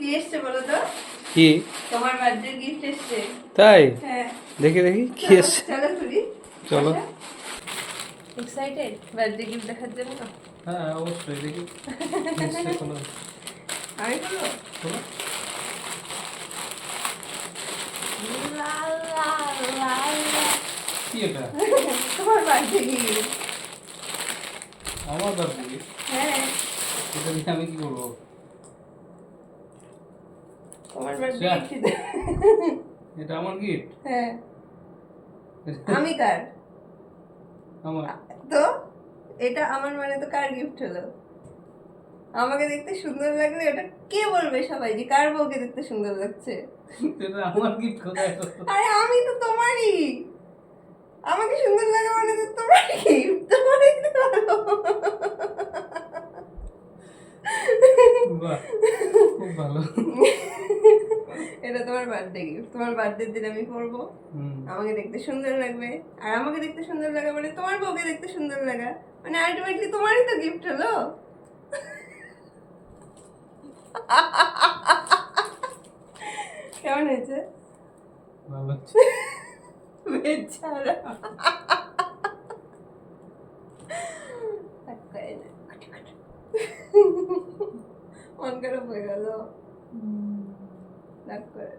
কি এসছে বলো তো? কি? তোমার বার্থডে গিফট এসছে। তাই? হ্যাঁ, দেখি দেখি কি চলো এসছে। চলো খুলি। চলো। এক্সাইটেড বার্থডে গিফট দেখার জন্য? হ্যাঁ অবশ্যই দেখি কি এসছে। খোলো আমি বলবো খোলো। লা লা লা লা। কি এটা? তোমার বার্থডে গিফট। আমার বার্থডে? হ্যাঁ, এটা দিয়ে আমি কি করবো? তোমার বার্থডে যা। গিফট। এটা আমার গিফট? হ্যাঁ, আমি কার? আমার। তো এটা আমার মানে তো কার গিফট হলো? আমাকে দেখতে সুন্দর লাগলে এটা কে বলবে সবাই যে কার বউকে দেখতে সুন্দর লাগছে? এটা আমার গিফট কোথায় হলো? আরে আমি তো তোমারই। আমাকে সুন্দর লাগে মানে তো তোমারই গিফট, তোমারই তো ভালো। বাহ, খুব ভালো। এটা তোমার বার্থডে গিফট। তোমার বার্থডে দিন আমি পরবো, আমাকে দেখতে সুন্দর লাগবে। আর আমাকে দেখতে সুন্দর লাগা মানে তোমার বউকে দেখতে সুন্দর লাগা, মানে আলটিমেটলি তোমারই তো গিফট হলো। কেমন হয়েছে? ভালো হচ্ছে। বেচারা। মন খারাপ হয়ে গেল। রাগ করে।